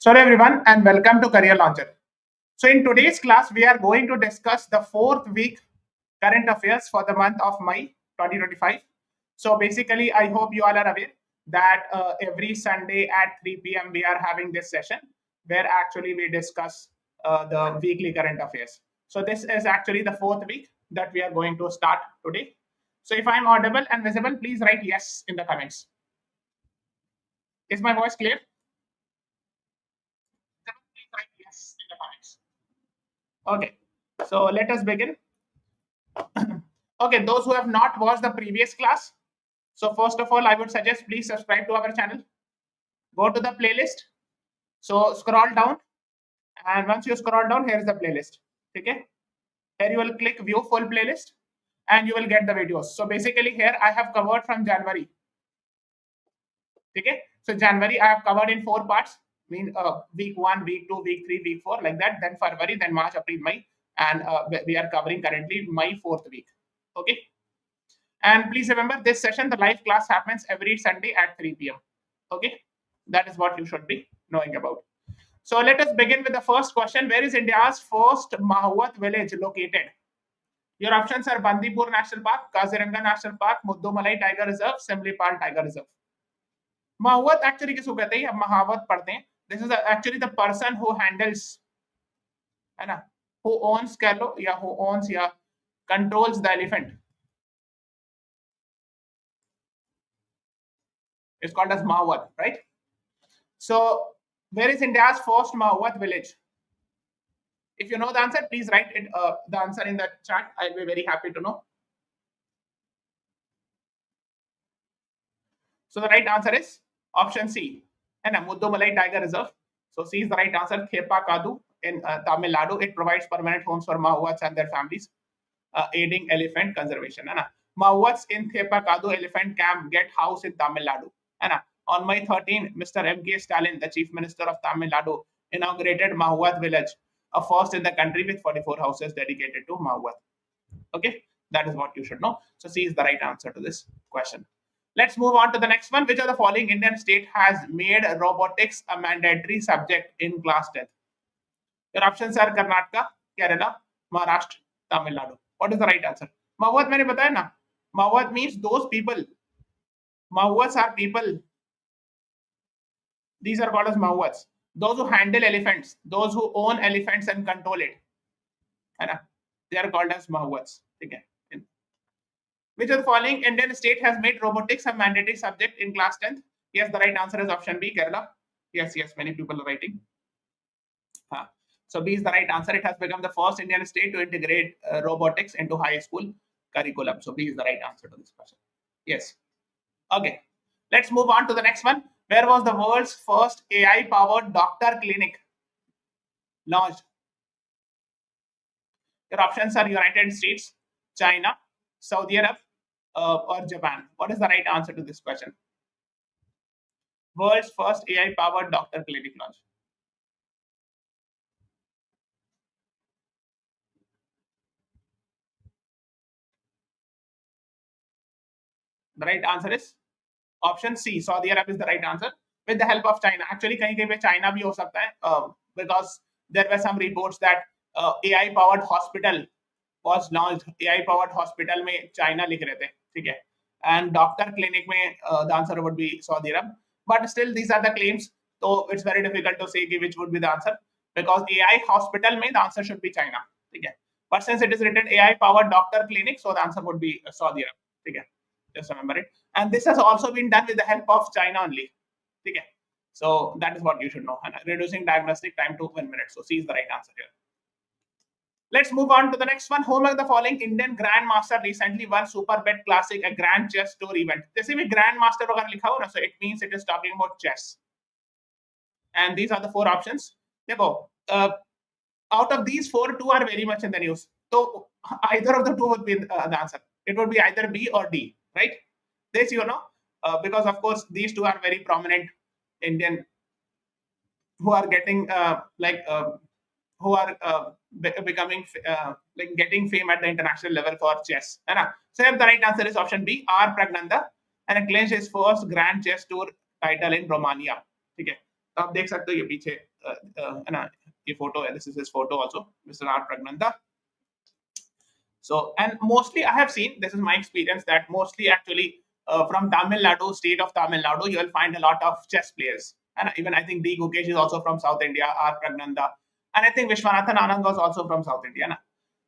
So hello everyone and welcome to Career Launcher. So in today's class, we are going to discuss the fourth week current affairs for the month of May 2025. So basically, I hope you all are aware that every Sunday at 3 p.m. we are having this session where actually we discuss the weekly current affairs. So this is actually the fourth week that we are going to start today. So if I'm audible and visible, please write yes in the comments. Is my voice clear? Please write yes in the comments. Okay, so let us begin. Okay, those who have not watched the previous class, so first of all, I would suggest please subscribe to our channel. Go to the playlist. So scroll down, and once you scroll down, here is the playlist. Okay, here you will click view full playlist, and you will get the videos. So basically, here I have covered from January. Okay, so January I have covered in 4 parts. Mean week 1, week 2, week 3, week 4, like that. Then February, then March, April, May, and we are covering currently my 4th week. Okay. And please remember this session, the live class happens every Sunday at 3 p.m. Okay. That is what you should be knowing about. So let us begin with the first question. Where is India's first Mahuat village located? Your options are Bandipur National Park, Kaziranga National Park, Muddumalai Tiger Reserve, Simlipal Tiger Reserve. Mahuat actually किसको कहते हैं? Mahuat पढ़ते हैं. This is actually the person who handles, है ना? Who owns कह लो या who owns या controls the elephant. It's called as Mahuat, right? So, where is India's first Mahuat village? If you know the answer, please write it, the answer in the chat. I'll be very happy to know. So, the right answer is option C, and Muddumalai Tiger Reserve. So, C is the right answer. Thepa Kadu in Tamil Nadu. It provides permanent homes for Mahuats and their families, aiding elephant conservation. Mahuats in Thepa Kadu Elephant Camp get housed in Tamil Nadu. On May 13, Mr. M.K. Stalin, the Chief Minister of Tamil Nadu, inaugurated Mahuat village, a first in the country with 44 houses dedicated to Mahuat. Okay, that is what you should know. So C is the right answer to this question. Let's move on to the next one. Which of the following Indian state has made robotics a mandatory subject in class 10th? Your options are Karnataka, Kerala, Maharashtra, Tamil Nadu. What is the right answer? Mahuat मैंने बताया ना. Mahuat means those people. Mahuats are people. These are called as Mahuats. Those who handle elephants, those who own elephants and control it. They are called as Mahuats. Okay. Which of the following Indian state has made robotics a mandatory subject in class 10th? Yes, the right answer is option B, Kerala. Yes, many people are writing. So B is the right answer. It has become the first Indian state to integrate robotics into high school curriculum. So B is the right answer to this question. Yes. Okay. Let's move on to the next one. Where was the world's first AI-powered doctor clinic launched? Your options are United States, China, Saudi Arabia, or Japan. What is the right answer to this question? World's first AI-powered doctor clinic launch. The right answer is option C. Saudi Arabia is the right answer with the help of China. Actually, कहीं पे China भी हो सकता है because there were some reports that AI-powered hospital was launched. AI-powered hospital में China लिख रहे थे, ठीक है? And doctor clinic में the answer would be Saudi Arabia. But still, these are the claims, so it's very difficult to say which would be the answer because AI hospital में the answer should be China, ठीक है? But since it is written AI-powered doctor clinic, so the answer would be Saudi Arabia, ठीक है? Just remember it. And this has also been done with the help of China only. Okay. So that is what you should know. And reducing diagnostic time to 1 minute. So C is the right answer here. Let's move on to the next one. Whom of the following Indian Grandmaster recently won Super Bet Classic, a Grand Chess Tour event? जैसे भी Grandmaster वगैरह लिखा हो ना, so it means it is talking about chess. And these are the 4 options. देखो, out of these 4, 2 are very much in the news. So either of the 2 would be the answer. It would be either B or D. Right? This you know, because of course these 2 are very prominent Indian who are getting who are becoming like getting fame at the international level for chess. So here the right answer is option B, R. Pragnanda, and it claims his first Grand Chess Tour title in Romania. Okay. आप देख सकते हो ये पीछे है ना, ये photo है, this is his photo also, Mr. R Pragnanda. So, and mostly I have seen, this is my experience, that mostly actually from Tamil Nadu, state of Tamil Nadu, you will find a lot of chess players. And even I think D. Gukesh is also from South India, R. Pragnanda. And I think Vishwanathan Anand was also from South India. Na?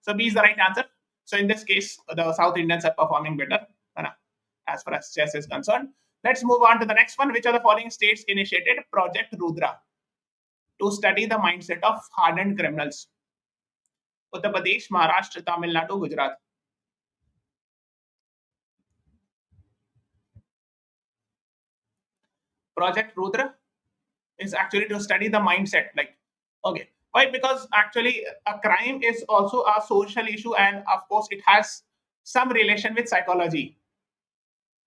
So B is the right answer. So in this case, the South Indians are performing better as far as chess is concerned. Let's move on to the next one. Which of the following states initiated Project Rudra to study the mindset of hardened criminals? Uttar Pradesh, Maharashtra, Tamil Nadu, Gujarat. Project Rudra is actually to study the mindset. Like, okay, why? Because actually, a crime is also a social issue, and of course, it has some relation with psychology.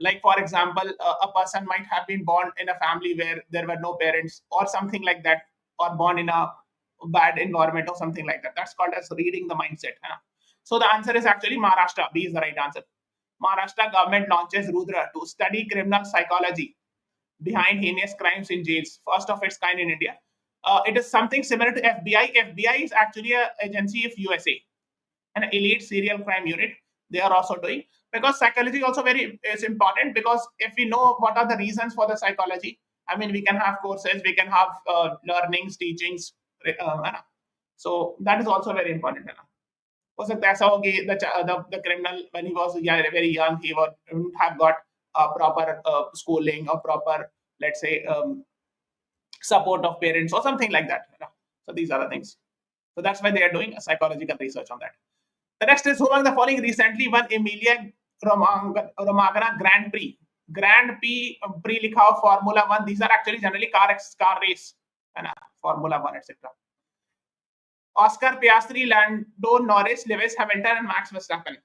Like, for example, a person might have been born in a family where there were no parents, or something like that, or born in a bad environment, or something like that. That's called as reading the mindset. So the answer is actually Maharashtra. B is the right answer. Maharashtra government launches Rudra to study criminal psychology behind heinous crimes in jails, first of its kind in India. It is something similar to FBI. FBI is actually an agency of USA, an elite serial crime unit. They are also doing, because psychology also very is important, because if we know what are the reasons for the psychology, I mean, we can have courses, we can have learnings, teachings. So that is also very important. हो सकता है ऐसा हो कि the criminal, when he was very young, he wouldn't have got proper schooling or proper, let's say, support of parents or something like that. So these are the things. So that's why they are doing a psychological research on that. The next is, who among the following recently won Emilia Romagna Grand Prix? Grand Prix लिखा हो Formula 1. These are actually generally car race, Formula 1, etc. Oscar Piastri, Lando Norris, Lewis Hamilton, and Max Verstappen.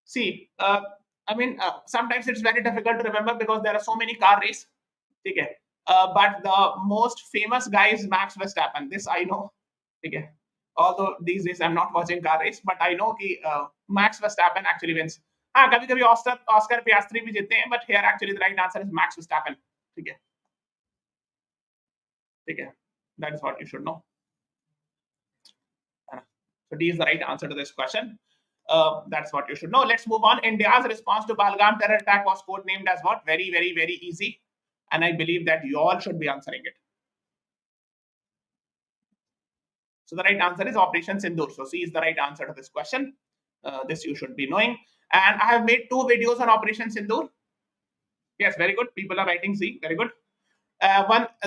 See, I mean, sometimes it's very difficult to remember because there are so many car races. Okay. But the most famous guy is Max Verstappen. This I know. Okay. Although these days I'm not watching car race, but I know that Max Verstappen actually wins. हाँ, कभी-कभी Oscar Piastri भी जीतते हैं, but here actually the right answer is Max Verstappen. ठीक है. ठीक है. That is what you should know. So D is the right answer to this question. That's what you should know. Let's move on. India's response to Pahalgam terror attack was codenamed as what? Very, very, very easy. And I believe that you all should be answering it. So the right answer is Operation Sindoor. So C is the right answer to this question. This you should be knowing. And I have made 2 videos on Operation Sindoor. Yes, very good. People are writing C. Very good.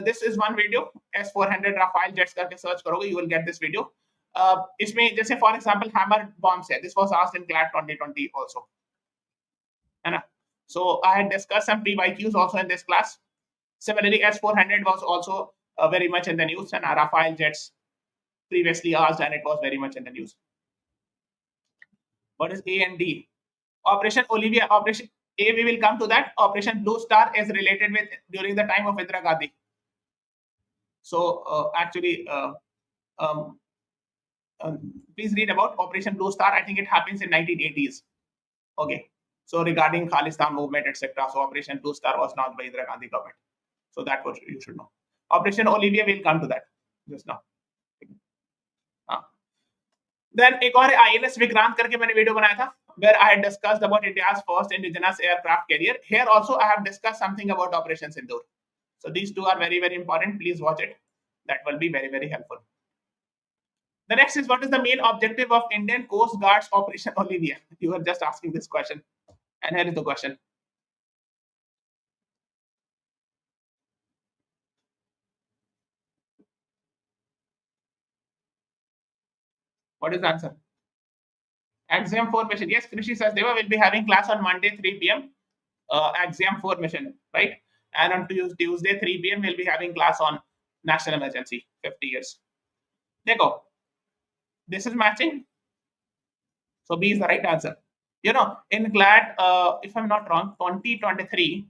This is one video. S400 Rafale jets करके search करोगे, you will get this video. इसमें जैसे for example hammer bombs है. This was asked in CLAT 2020 also. है ना? So I had discussed some PYQs also in this class. Similarly, S400 was also very much in the news, and Rafale jets previously asked, and it was very much in the news. What is A and D? Operation Olivia, Operation A, we will come to that. Operation Blue Star is related with during the time of Indira Gandhi. So actually, please read about Operation Blue Star. I think it happens in 1980s. Okay. So regarding Khalistan movement, etc. So Operation Blue Star was launched by Indira Gandhi government. So that what you should know. Operation Olivia, will come to that just now. Then एक और ILS Vikrant करके मैंने video बनाया था, where I had discussed about India's first indigenous aircraft carrier. Here also I have discussed something about Operation Sindoor. So these 2 are very, very important. Please watch it. That will be very, very helpful. The next is, what is the main objective of Indian Coast Guard's Operation Olivia? You were just asking this question. And here is the question. What is the answer? Axiom 4 mission. Yes, Krishi Sachdeva will be having class on Monday 3 p.m. Axiom 4 mission, right? And on Tuesday 3 p.m. we'll be having class on national emergency, 50 years. Dekho, this is matching. So B is the right answer. You know, in CLAT, if I'm not wrong, 2023,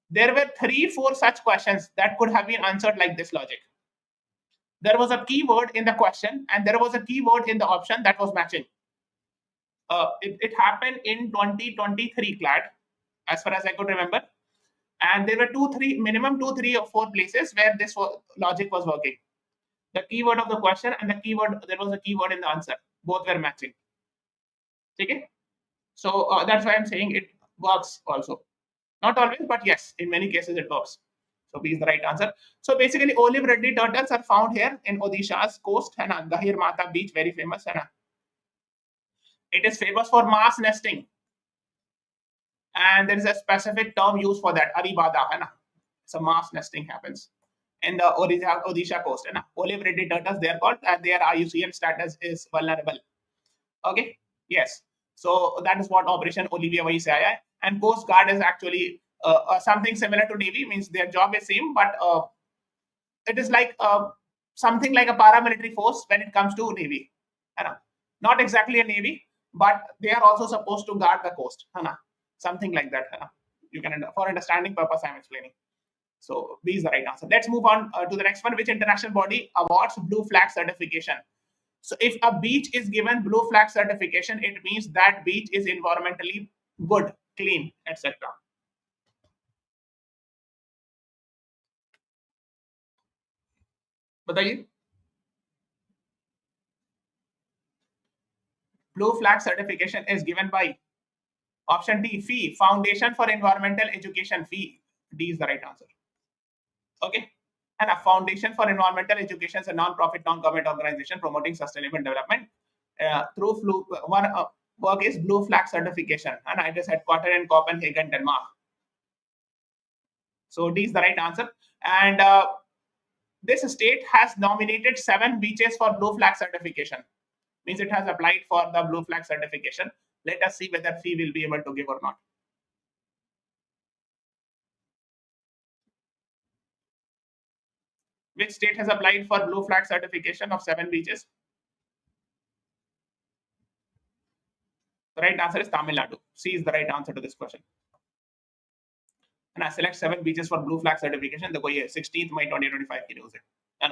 there were 3-4 such questions that could have been answered like this logic. There was a keyword in the question and there was a keyword in the option that was matching. It happened in 2023 CLAT, as far as I could remember. And there were minimum 2, 3, or 4 places where this logic was working. The keyword of the question and there was a keyword in the answer. Both were matching. Okay? So that's why I'm saying it works also. Not always, but yes, in many cases it works. So B is the right answer. So basically, olive reddy turtles are found here in Odisha's coast, and Gahir Mata beach, very famous. And it is famous for mass nesting. And there is a specific term used for that, aribada. So mass nesting happens in the Odisha coast. Olive reddy turtles, they are called, and their IUCN status is vulnerable. Okay, yes. So that is what Operation Olivia wahi se aaya hai. And Coast Guard is actually something similar to Navy, means their job is same, but it is like something like a paramilitary force when it comes to Navy. Not exactly a Navy, but they are also supposed to guard the coast. Something like that. You can, for understanding purpose, I am explaining. So B is the right answer. Let's move on to the next one. Which international body awards blue flag certification? So if a beach is given blue flag certification, it means that beach is environmentally good, clean, etc. बताइए. Blue flag certification is given by option D, FEE, Foundation for Environmental Education. FEE, D is the right answer. Okay. And a Foundation for Environmental Education is a non-profit, non-government organization promoting sustainable development. Through one work is blue flag certification, and it is headquartered in Copenhagen, Denmark. So D is the right answer. And this state has nominated 7 beaches for blue flag certification. Means it has applied for the blue flag certification. Let us see whether FEE will be able to give or not. Which state has applied for blue flag certification of 7 beaches? The right answer is Tamil Nadu. C is the right answer to this question. And I select 7 beaches for blue flag certification. The 16th May 2025 ki news hai.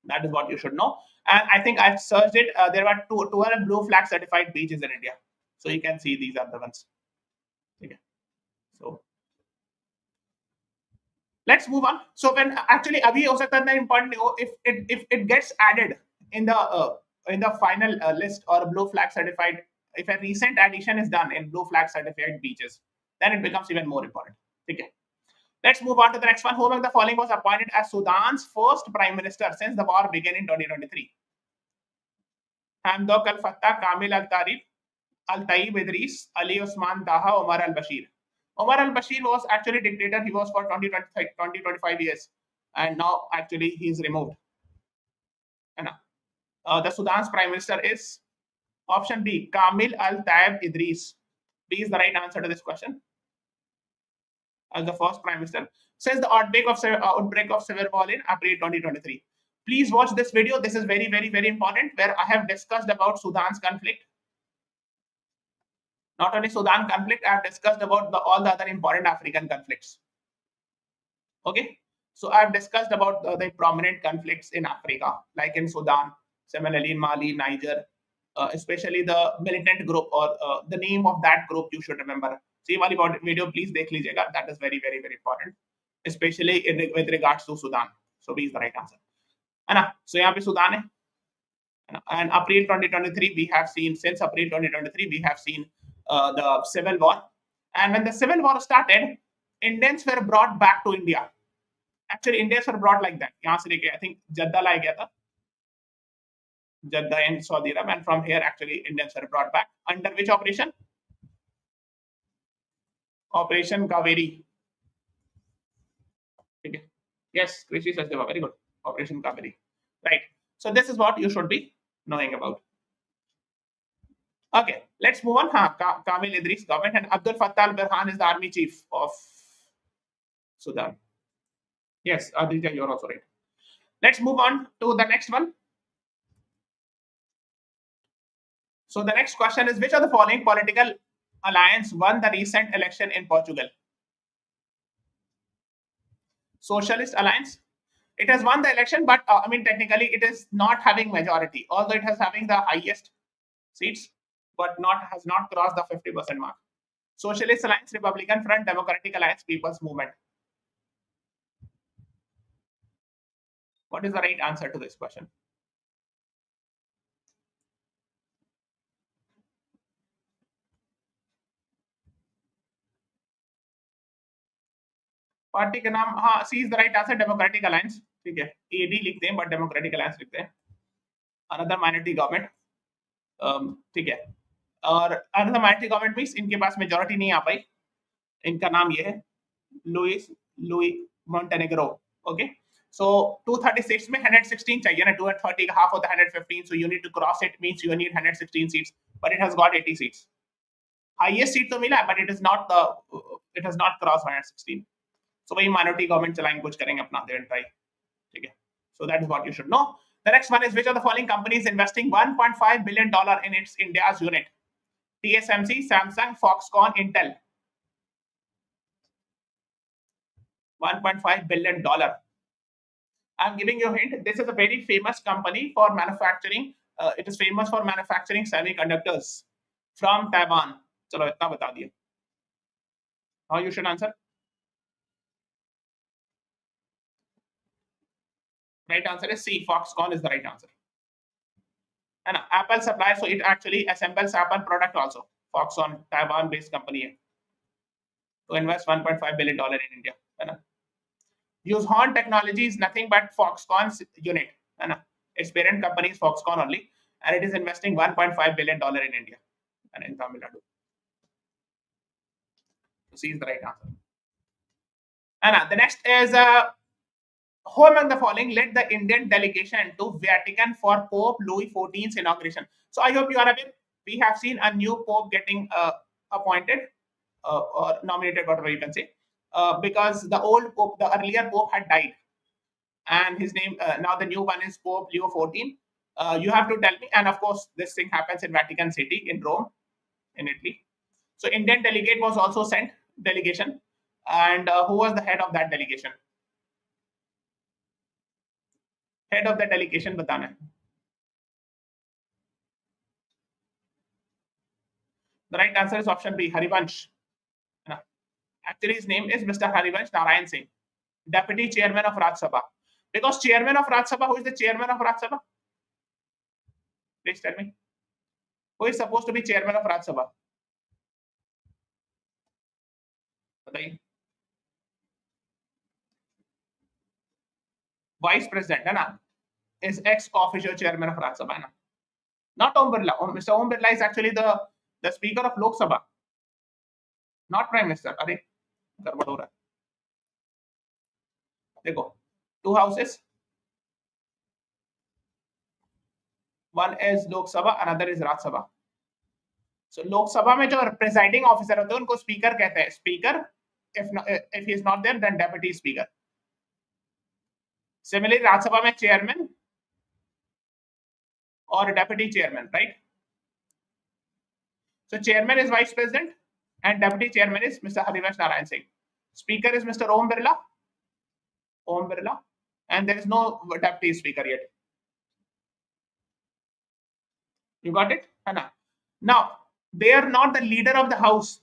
That is what you should know. And I think I've searched it. There were 12 blue flag certified beaches in India. So you can see these are the ones. Okay. So let's move on. So when actually abhi ho sakta hai important if it gets added in the final list or blue flag certified, if a recent addition is done in blue flag certified beaches, then it becomes even more important. Okay. Let's move on to the next one. Who among the following was appointed as Sudan's first prime minister since the war began in 2023? Hamdok al-Fattah, Kamil al-Tarif, Al-Taib Idris, Ali Osman Taha, Omar al-Bashir. Omar al-Bashir was actually dictator. He was for 25 years. And now actually he is removed. The Sudan's prime minister is option B, Kamil al-Taib Idris. B is the right answer to this question. As the first prime minister since the outbreak of civil war in April 2023. Please watch this video. This is very, very, very important, where I have discussed about Sudan's conflict. Not only Sudan conflict, I have discussed about all the other important African conflicts. Okay, so I have discussed about the prominent conflicts in Africa, like in Sudan, similarly in Mali, Niger, especially the militant group or the name of that group you should remember. See wali video, please dekh lijiyega. That is very, very, very important, especially with regards to Sudan. So B is the right answer. So यहाँ पे Sudan है. And April 2023 we have seen, since April 2023 we have seen the civil war. And when the civil war started, Indians were brought back to India. Actually, Indians were brought like that. यहाँ से लेके I think Jeddah लाया गया था. Jeddah in Saudi Arabia, and from here actually Indians were brought back. Under which operation? Operation Kaveri. Okay. Yes, Krishi Sachdeva, very good. Operation Kaveri. Right. So this is what you should be knowing about. Okay, let's move on. Kamil Idris government, and Abdul Fattah al-Burhan is the army chief of Sudan. Yes, Aditya, you're also right. Let's move on to the next one. So the next question is, which of the following political alliance won the recent election in Portugal? Socialist Alliance. It has won the election, but I mean technically it is not having majority, although it has having the highest seats, but has not crossed the 50% mark. Socialist Alliance, Republican Front, Democratic Alliance, People's Movement. What is the right answer to this question? Party का नाम, हाँ, C is the right answer, democratic alliance, ठीक है, AD लिखते हैं but democratic alliance लिखते हैं। Another minority government, ठीक है, और अनदर माइनॉरिटी गवर्नमेंट मींस इनके पास मेजॉरिटी नहीं आ पाई, इनका नाम ये है लुई मोंटेनेग्रो, ओके। So 236 में 116 चाहिए ना, 230 का half होता है 115, so you need to cross it, means you need 116 seats, but it has got 80 seats. Highest seat तो मिला है, but it has not crossed 116. So वही minority government चलाएंगे, कुछ करेंगे अपना, they will try, ठीक है। So that is what you should know. The next one is, which of the following companies investing $1.5 billion in its India's unit? TSMC, Samsung, Foxconn, Intel. $1.5 billion. I'm giving you a hint. This is a very famous company for manufacturing. It is famous for manufacturing semiconductors from Taiwan. चलो इतना बता दिया. How you should answer? Right answer is C. Foxconn is the right answer. And Apple supplies, so it actually assembles Apple product also. Foxconn, Taiwan-based company है. To invest $1.5 billion in India. है ना? Use Horn Technology is nothing but Foxconn's unit. है ना? Its parent company is Foxconn only, and it is investing $1.5 billion in India and in Tamil Nadu. So C is the right answer. And the next is who among the following led the Indian delegation to Vatican for Pope Louis XIV's inauguration? So I hope you are aware, we have seen a new Pope getting appointed or nominated, whatever you can say, because the old Pope, the earlier Pope had died, and his name, now the new one is Pope Leo XIV. You have to tell me, and of course this thing happens in Vatican City in Rome, in Italy. So Indian delegate was also sent, delegation, and who was the head of that delegation? Head of the delegation बताना है. The right answer is option B, Harivansh. Actually, his name is Mr. Harivansh Narayan Singh, Deputy Chairman of Rajya Sabha. Because Chairman of Rajya Sabha, who is the Chairman of Rajya Sabha? Please tell me. Who is supposed to be Chairman of Rajya Sabha? बताइए. Vice President है ना, is ex-officio Chairman of Rajya Sabha है ना. Not Om Birla. Mr. Om Birla is actually the Speaker of Lok Sabha, not Prime Minister. अरे गड़बड़ हो रहा है. देखो, 2 houses. One is Lok Sabha, another is Rajya Sabha. So Lok Sabha में जो presiding officer होते हैं उनको speaker कहते हैं. Speaker, if he is not there, then deputy speaker. Similarly, Rajya Sabha में chairman or deputy chairman, right? So chairman is vice president and deputy chairman is Mr. Harivansh Narayan Singh. Speaker is Mr. Om Birla, and there is no deputy speaker yet. You got it? Now, they are not the leader of the house.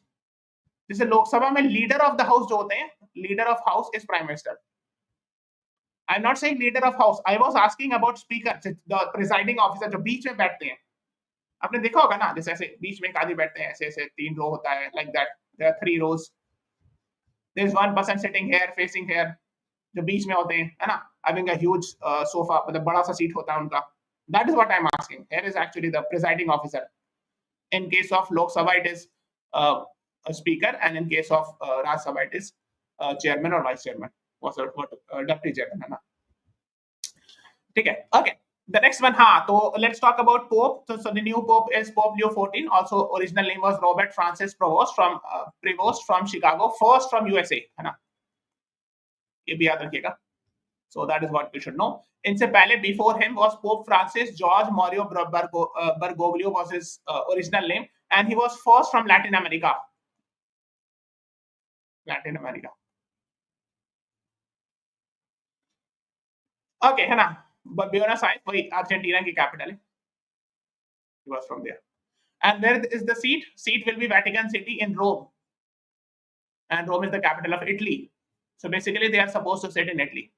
This is Lok Sabha में leader of the house जो होते हैं, leader of house is prime minister. I'm not saying leader of house. I was asking about speaker, the presiding officer जो बीच में बैठते हैं. आपने देखा होगा ना, जैसे ऐसे बीच में एक आदमी बैठते हैं, ऐसे ऐसे 3 रो होता है, like that. There are 3 rows. There is one person sitting here, facing here, जो बीच में होते हैं, है ना, having a huge sofa, मतलब बड़ा सा सीट होता है उनका. That is what I'm asking. Here is actually the presiding officer. In case of Lok Sabha, it is a speaker, and in case of Rajya Sabha, it is chairman or vice chairman. What deputy chairman है ना. ठीक है. Okay. The next one, so let's talk about Pope. So the new Pope is Pope Leo XIV. Also, original name was Robert Francis Prevost from Chicago, first from USA, है ना. ये भी याद रखिएगा. So that is what we should know. इनसे पहले, before him was Pope Francis George Mario Bergoglio was his original name, and he was first from Latin America. Okay, है ना. But Buenos Aires, वही Argentina की capital है. He was from there. And where is the seat? Seat will be Vatican City in Rome. And Rome is the capital of Italy. So basically, they are supposed to sit in Italy.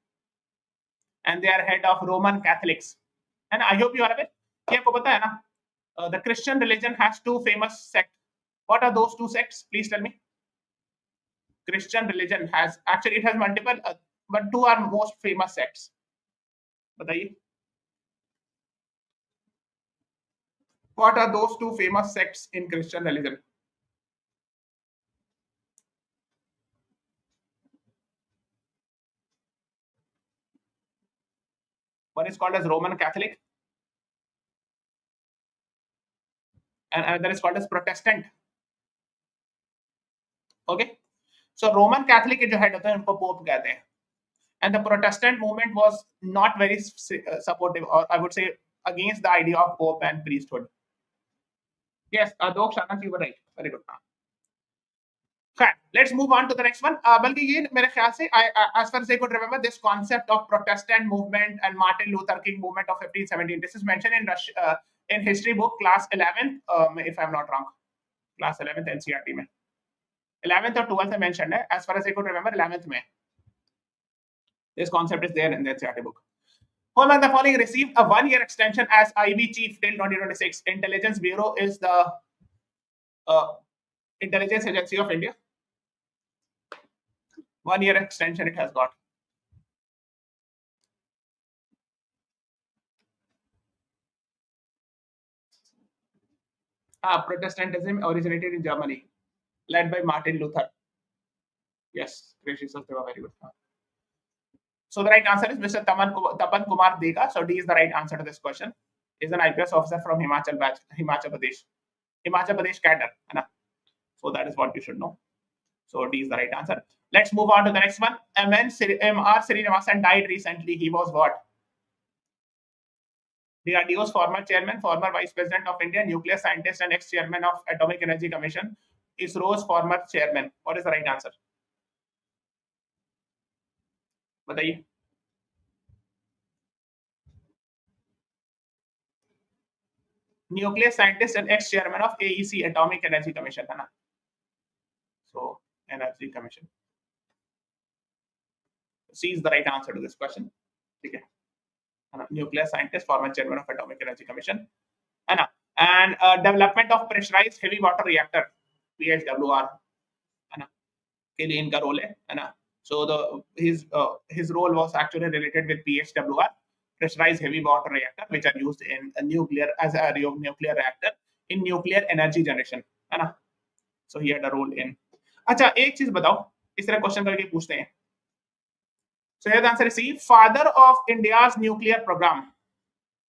and they are head of Roman Catholics. And I hope you are aware. क्या आपको पता है ना? The Christian religion has two famous sects. What are those two sects? Please tell me. Christian religion has actually it has multiple, but two are most famous sects. बताइए. What are those two famous sects in Christian religion? One is called as Roman Catholic, and another is called as Protestant. Okay, so Roman Catholic के जो head होते हैं उनको Pope कहते हैं, and the Protestant movement was not very supportive, or I would say against the idea of Pope and priesthood. Yes, Adok Shanak, you were right. Very good. Let's move on to the next one. बल्कि ये मेरे ख्याल से as far as I could remember, this concept of Protestant movement and Martin Luther King movement of 1517. This is mentioned in history book class 11th, if I'm not wrong, class 11th NCERT में. 11th or 12th mentioned है. As far as I could remember, 11th में. This concept is there in the NCERT book. Who among the following received a 1-year extension as IB chief till 2026? Intelligence Bureau is the intelligence agency of India. 1-year extension it has got. Protestantism originated in Germany, led by Martin Luther. Yes, gracious of very good. So the right answer is Mr. Tapan Kumar Dega. So D is the right answer to this question. Is an IPS officer from Himachal Pradesh. Himachal Pradesh cadre. So that is what you should know. So D is the right answer. Let's move on to the next one. M.R. Srinivasan died recently. He was what? DRDO's former chairman, former vice president of India, nuclear scientist and ex-chairman of Atomic Energy Commission. ISRO's former chairman. What is the right answer? बताइए. Nuclear scientist and ex-chairman of AEC, Atomic Energy Commission, है ना? So Energy Commission. C is the right answer to this question. ठीक है. Nuclear scientist, former chairman of Atomic Energy Commission, है ना? And development of pressurized heavy water reactor, PHWR, है ना? के लिए इनका role है ना? So his role was actually related with PHWR, pressurized heavy water reactor, which are used in a nuclear reactor in nuclear energy generation, है ना? So he had a role in. अच्छा, एक चीज बताओ, इस तरह क्वेश्चन करके पूछते हैं. So here the answer is C, father of India's nuclear program.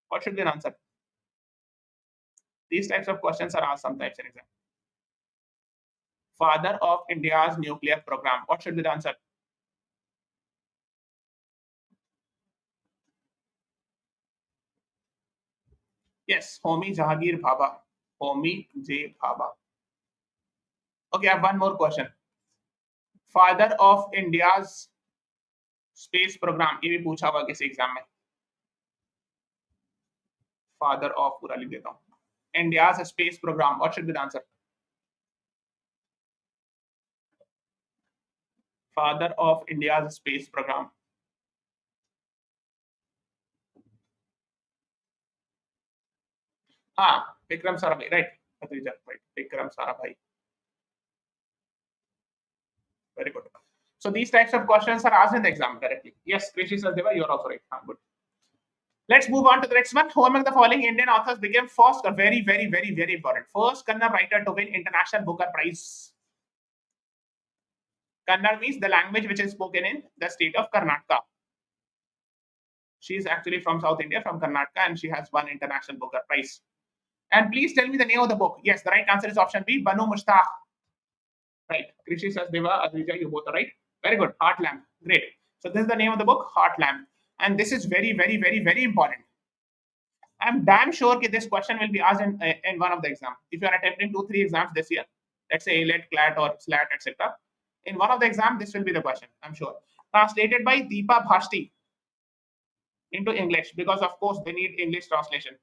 What should be the answer? These types of questions are asked sometimes in exam. Father of India's nuclear program. What should be the answer? Yes, Homi Jahangir Bhabha. Homi J. Bhabha. Okay, I have one more question. Father of India's space program. ये भी पूछा हुआ किसी exam में. Father of पूरा लिख देता हूँ. India's space program. What should be the answer? Father of India's space program. Vikram Sarabhai, right? Right. Vikram Sarabhai. Very good. So these types of questions are asked in the exam correctly. Yes, Krishi Sasdeva, you're also right. Good. Let's move on to the next one. Who among the following Indian authors became first, very important, first Kannada writer to win International Booker Prize? Kannada means the language which is spoken in the state of Karnataka. She is actually from South India, from Karnataka, and she has won International Booker Prize. And please tell me the name of the book. Yes, the right answer is option B, Banu Mushtaq. Right. Krishi Sasdeva, Adrija, you both are right. Very good. Heart Lamp. Great. So this is the name of the book, Heart Lamp. And this is very important. I'm damn sure that this question will be asked in one of the exams. If you are attempting 2-3 exams this year, let's say AILET, CLAT, or SLAT, etc. In one of the exams, this will be the question, I'm sure. Translated by Deepa Bhashti into English, because of course they need English translation.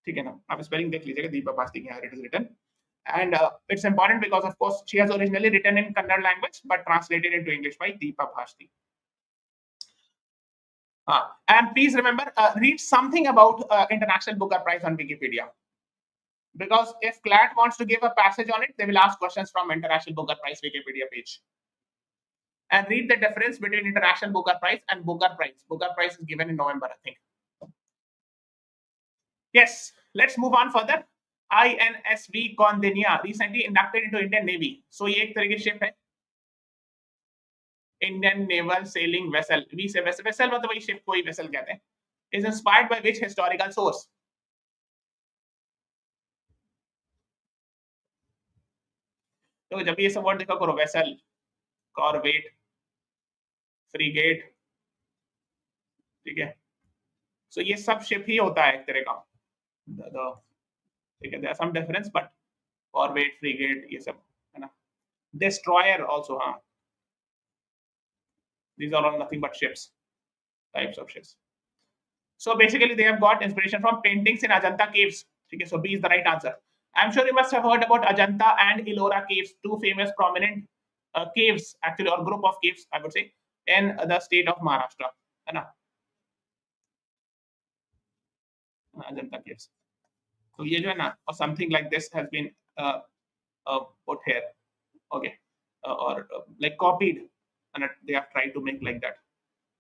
ठीक है ना? आप spelling देख लीजिएगा, Deepa Bhashti here it is written. And it's important because of course she has originally written in Kannada language but translated into English by Deepa Bhashti. And please remember, read something about International Booker Prize on Wikipedia. Because if CLAT wants to give a passage on it, they will ask questions from International Booker Prize Wikipedia page. And read the difference between International Booker Prize and Booker Prize. Booker Prize is given in November, I think. Yes, let's move on further. INSV Kondinya recently inducted into Indian Navy. So ये एक तरह की ship है. Indian Naval Sailing Vessel. We say vessel मतलब वही ship को ही vessel कहते हैं. Is inspired by which historical source? तो जब ये सब वर्ड देखा करो, vessel, corvette, frigate, ठीक है. So ये सब ship ही होता है एक तरह का. ठीक है, there are some difference, but corvette, frigate, ये सब है ना. Destroyer also, हाँ. These are all nothing but ships, types of ships. So basically, they have got inspiration from paintings in Ajanta caves. Okay, so B is the right answer. I'm sure you must have heard about Ajanta and Ellora caves, two famous prominent caves, actually, or group of caves, I would say, in the state of Maharashtra. Ajanta caves. So ये जो है ना, or something like this has been put here, okay, or like copied, and they have tried to make like that.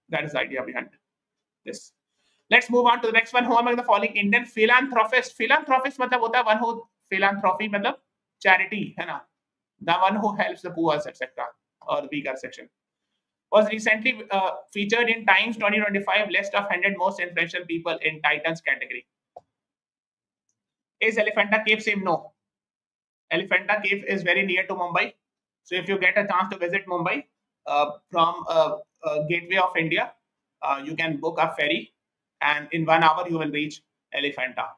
That is the idea behind this. Let's move on to the next one. Who among the following Indian philanthropist? Philanthropist मतलब होता है one who philanthropy मतलब charity है ना, the one who helps the poor, etc. or weaker section. Was recently featured in Times 2025 list of 100 most influential people in Titans category. Is Elephanta Cave same? No. Elephanta Cave is very near to Mumbai. So if you get a chance to visit Mumbai from Gateway of India, you can book a ferry, and in 1 hour you will reach Elephanta.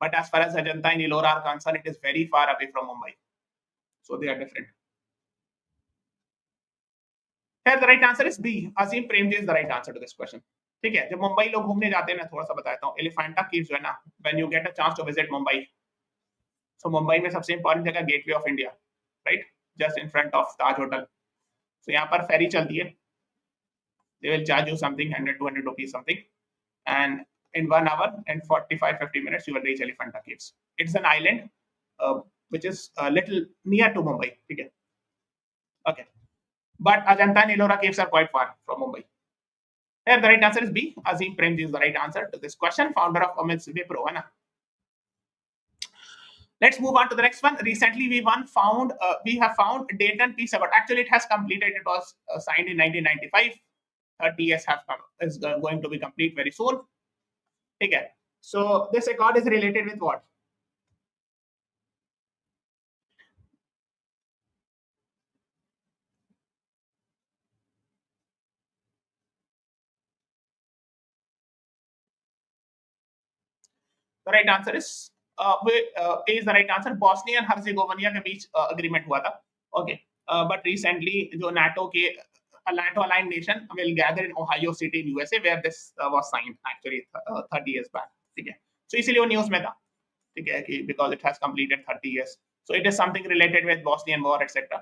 But as far as Ajanta and Ellora are concerned, it is very far away from Mumbai. So they are different. Here the right answer is B. Azim Premji is the right answer to this question. ठीक है, जब मुंबई लोग घूमने जाते हैं, मैं थोड़ा सा बताता हूँ. एलिफेंटा केव्स जो है ना, when you get a chance to visit Mumbai, so Mumbai में सबसे इंपॉर्टेंट जगह gateway of India, right, just in front of Taj hotel. So यहाँ पर फेरी चलती है. They will charge you something 100-200 rupees something, and in 1 hour and 45-50 minutes you will reach Elephanta Caves. It's an island which is a little near to Mumbai. Okay. Okay. But Ajanta and Ellora caves are quite far from Mumbai. Here the right answer is B. Azim Premji is the right answer to this question. Founder of Amit's Wipro. Let's move on to the next one. Recently we have found Dayton Peace Accord. Actually it has completed. It was signed in 1995. 30 years is going to be complete very soon. Okay. So this accord is related with what? The right answer is A is the right answer. Bosnia and Herzegovina के बीच agreement हुआ था. Okay. But recently जो NATO के NATO aligned nation will gather in Ohio City in USA where this was signed actually 30 years back. ठीक है. So इसीलिए वो news में था. ठीक है कि because it has completed 30 years. So it is something related with Bosnian war, etc.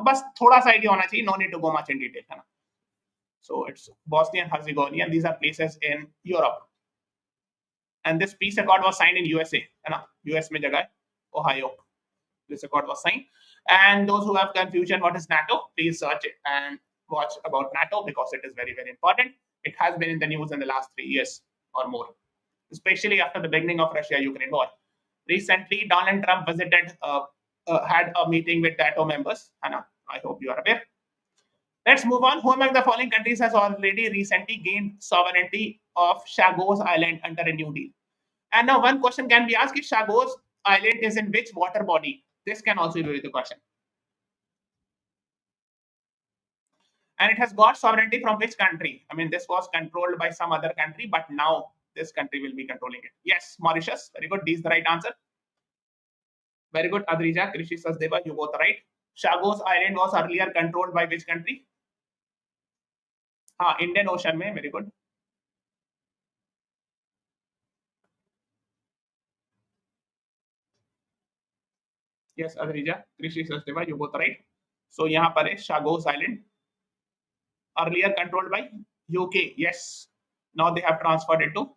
बस थोड़ा सा idea होना चाहिए. No need to go much in detail. है ना. So it's Bosnia and Herzegovina, and these are places in Europe. And this peace accord was signed in USA. है ना. US में जगह है, Ohio. This accord was signed. And those who have confusion what is NATO, please search it and watch about NATO because it is very, very important. It has been in the news in the last 3 years or more, especially after the beginning of Russia-Ukraine war. Recently, Donald Trump visited, had a meeting with NATO members. Anna, I hope you are aware. Let's move on. Who among the following countries has already recently gained sovereignty of Chagos Island under a new deal? And now one question can be asked: if Chagos Island is in which water body? This can also be the question. And it has got sovereignty from which country? I mean, this was controlled by some other country, but now this country will be controlling it. Yes, Mauritius. Very good. D is the right answer. Very good. Adrija, Krishi, Sasdeva, you both right. Chagos Island was earlier controlled by which country? Indian Ocean mein. Very good. Yes, Adrija, Krishi, Sasdeva, you both right. So यहाँ पर है Chagos Island, earlier controlled by UK. Yes, Now they have transferred it to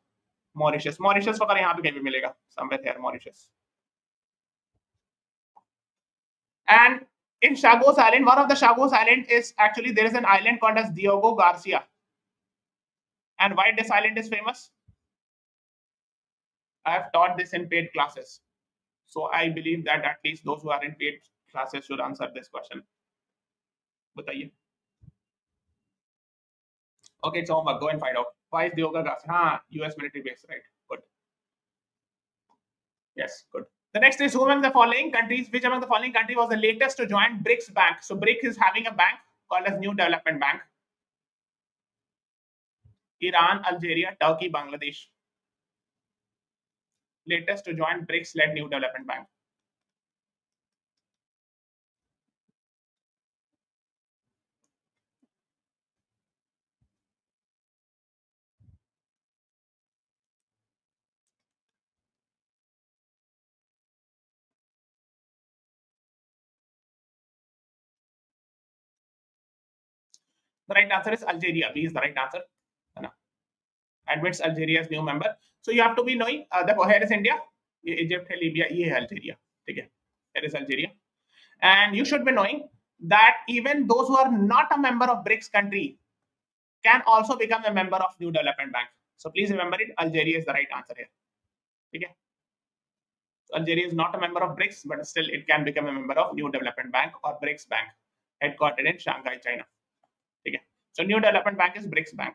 Mauritius. Mauritius वगैरह यहाँ पे कहीं भी मिलेगा, somewhere here Mauritius. And in Chagos Island, one of the Chagos Island is actually, there is an island called as Diego Garcia. And why this island is famous? I have taught this in paid classes. So I believe that at least those who are in paid classes should answer this question. बताइए. Okay, it's homework. Go and find out. Why is Diego Garcia? US military base, right? Good. Yes, good. The next is, who among the following countries, which among the following country was the latest to join BRICS Bank? So BRICS is having a bank called as New Development Bank. Iran, Algeria, Turkey, Bangladesh. Latest to join BRICS-led New Development Bank. The right answer is Algeria. B is the right answer. Admits Algeria as new member. So you have to be knowing that here is India, Egypt, Libya, ये है Algeria. Okay, here is Algeria, and you should be knowing that even those who are not a member of BRICS country can also become a member of New Development Bank. So please remember it. Algeria is the right answer here. Okay. So Algeria is not a member of BRICS, but still it can become a member of New Development Bank or BRICS Bank, headquartered in Shanghai, China. Okay. So New Development Bank is BRICS Bank.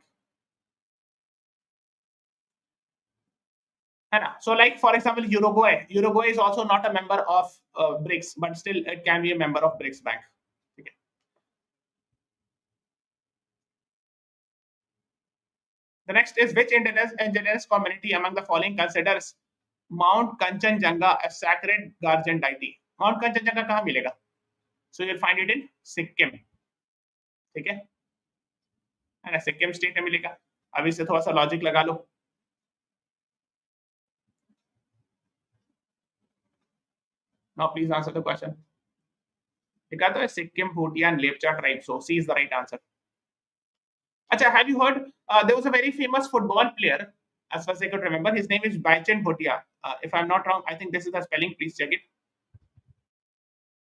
So like for example, Uruguay is also not a member of BRICS, but still it can be a member of BRICS Bank. Okay. The next is, which indigenous community among the following considers Mount Kanchenjunga a sacred guardian deity? Mount Kanchenjunga कहाँ मिलेगा? So you'll find it in Sikkim. ठीक है? है ना, Sikkim state में मिलेगा. अब इससे थोड़ा सा लॉजिक लगा लो. Now please answer the question. लिखा तो है Sikkim, Bhutia and Lepcha tribe. So C is the right answer. Acha, have you heard? There was a very famous football player, as far as I could remember. His name is Baichen Bhutia. If I'm not wrong, I think this is the spelling. Please check it.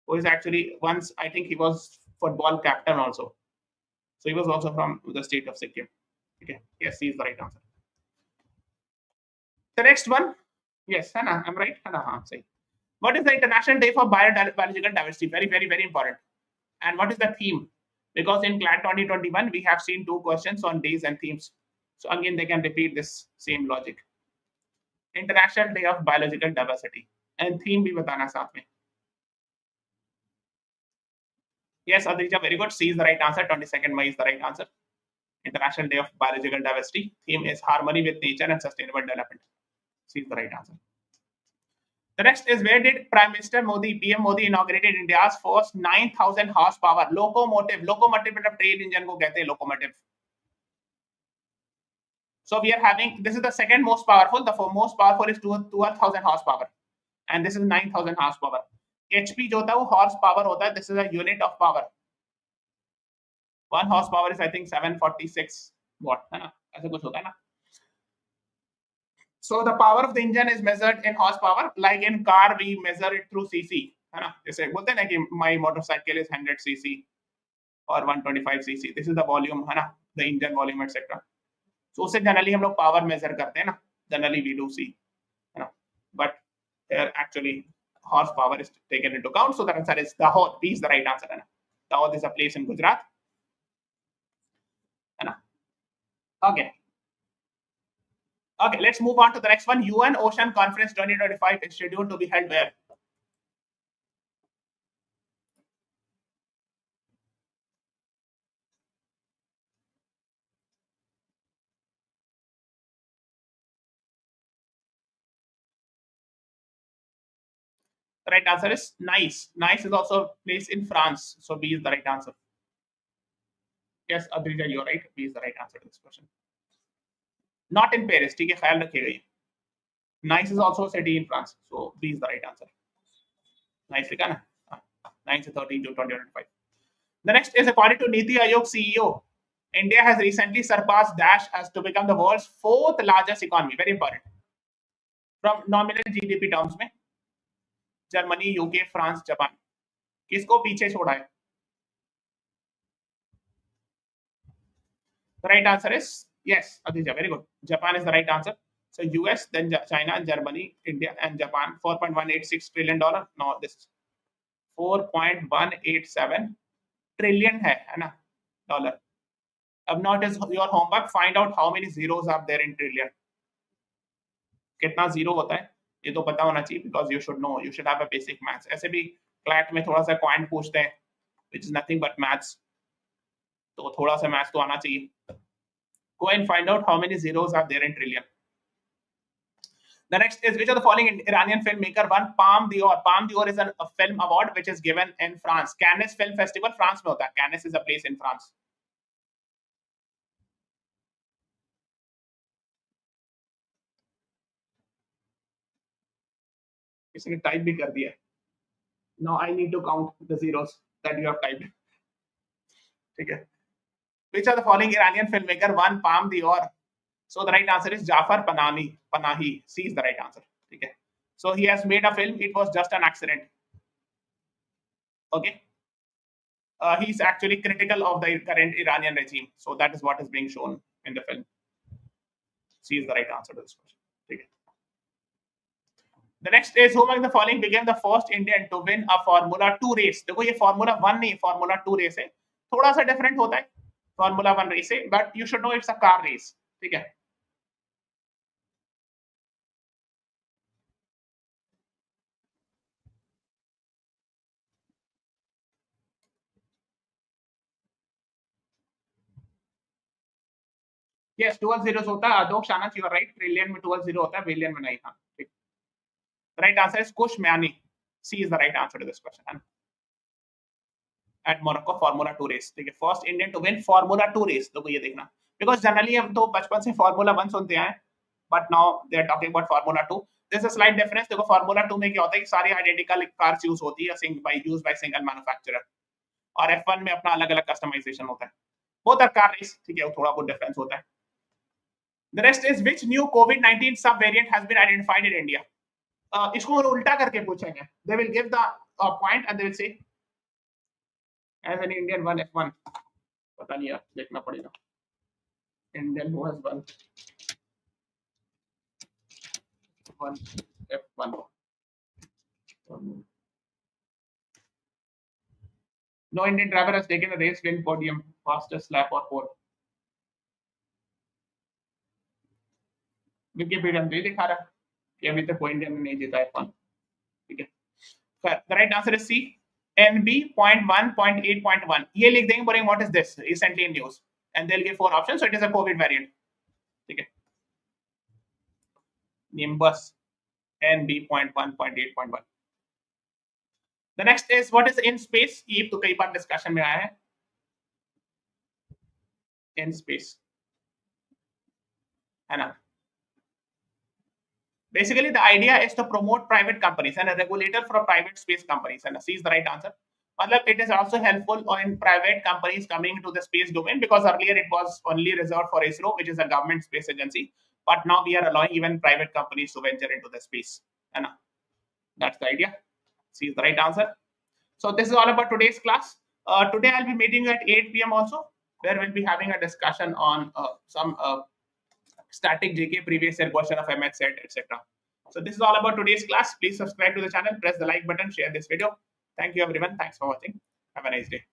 Who is actually once, I think he was football captain also. So he was also from the state of Sikkim. Okay. Yes, he is the right answer. The next one. Yes, Hannah, I'm right. Hannah, say. What is the International Day for Biological Diversity? Very, very, very important. And what is the theme? Because in CLAT 2021, we have seen 2 questions on days and themes. So again, they can repeat this same logic. International Day of Biological Diversity. And theme bhi batana saath mein. Yes, Adrija, very good. C is the right answer. 22nd May is the right answer. International Day of Biological Diversity. Theme is harmony with nature and sustainable development. C is the right answer. The next is, where did Prime Minister Modi, PM Modi, inaugurated India's first 9,000 horsepower locomotive? Locomotive मतलब train engine को कहते हैं locomotive. So we are having, this is the second most powerful. The most powerful is 12,000 horsepower, and this is 9,000 horsepower. HP जो होता है वो horsepower होता है. This is a unit of power. 1 horsepower is I think 746 watt, है ना? ऐसे कुछ होता है ना? So the power of the engine is measured in horsepower. Like in car, we measure it through cc. है ना? जैसे बोलते हैं ना कि my motorcycle is 100 cc or 125 cc. This is the volume, है ना? The engine volume, etc. So उससे generally हम लोग power measure करते हैं ना? Generally we do see, है ना? But here actually horsepower is taken into account. So the answer is Dahod. B is the right answer, है ना? Dahod is a place in Gujarat, है ना? Okay. Okay, let's move on to the next one. UN Ocean Conference 2025 is scheduled to be held where? The right answer is Nice. Nice is also placed in France. So B is the right answer. Yes, Adrija, you're right. B is the right answer to this question. Not in Paris. ठीक है, ख्याल रखिएगा ये. Nice is also a city in France. So B is the right answer. Nice लिखा ना? 9 से 13 June 2025. The next is, according to Niti Aayog CEO, India has recently surpassed Dash as to become the world's fourth largest economy. Very important. From nominal GDP terms में Germany, UK, France, Japan किसको पीछे छोड़ा है? The right answer is yes, Aditya. Very good. Japan is the right answer. So US, then China, Germany, India, and Japan. $4.186 trillion. No, this 4.187 trillion है ना dollar. अब now it is your homework. Find out how many zeros are there in trillion. कितना zero होता है ये तो पता होना चाहिए because you should know. You should have a basic maths. ऐसे भी CLAT में थोड़ा सा क्वांट पूछते हैं, which is nothing but maths. तो थोड़ा सा maths तो आना चाहिए. Go and find out how many zeros are there in trillion. The next is which of the following Iranian filmmaker won Palme d'Or? Palme d'Or is a film award which is given in France. Cannes Film Festival France में होता है. Cannes is a place in France. किसी ने type भी कर दिया. Now I need to count the zeros that you have typed. ठीक है. Which of the following Iranian filmmaker won Palme d'Or? So the right answer is Jafar Panahi. C is the right answer. Okay. So he has made a film. It was just an accident. Okay. He's actually critical of the current Iranian regime. So that is what is being shown in the film. C is the right answer to this question. Okay. The next is who among the following became the first Indian to win a Formula 2 race? देखो ये Formula 1 नहीं, Formula 2 race है. थोड़ा सा different होता है. Formula 1 race है, but you should know it's a car race. ठीक है. Yes, 12 zeros होता है. Adok Shanach, you are right. Trillion में 12 zero होता है, billion में नहीं था. ठीक. The right answer is Kush Miani. C is the right answer to this question. At Morocco, Formula 2 race. ठीक है. First Indian to win Formula 2 race. तो ये देखना. Because generally हम तो बचपन से Formula 1 सुनते हैं, but now they are talking about Formula 2. There's a slight difference. देखो Formula 2 में क्या होता है कि सारी identical cars use होती है, used by single manufacturer. और F1 में अपना अलग-अलग customization होता है. Both are car race. ठीक है, थोड़ा बहुत difference होता है. The rest is which new COVID-19 subvariant has been identified in India? इसको उल्टा करके पूछेंगे. They will give the point and they will say as an Indian one F1. पता नहीं यार, देखना पड़ेगा. Indian who has won one F1. No Indian driver has taken a race win podium, fastest lap or pole. Wikipedia में दिखा रहा है कि अभी तक कोई इंडियन ने नहीं जीता F1. ठीक है. The right answer is C. NB.1.8.1. ये लिख देंगे बोलेंगे what is this recently in news and they'll give 4 options. So it is a COVID variant. ठीक है. Nimbus NB.1.8.1. The next is what is in space. ये तो कई बार discussion में आया है. In space है ना. Basically, the idea is to promote private companies and a regulator for private space companies. And C is the right answer. It is also helpful in private companies coming to the space domain because earlier it was only reserved for ISRO, which is a government space agency. But now we are allowing even private companies to venture into the space. And that's the idea. C is the right answer. So this is all about today's class. Today I'll be meeting you at 8 p.m. also, where we'll be having a discussion on some static GK previous year question of MX set, etc. So this is all about today's class. Please subscribe to the channel, press the like button, share this video. Thank you everyone. Thanks for watching. Have a nice day.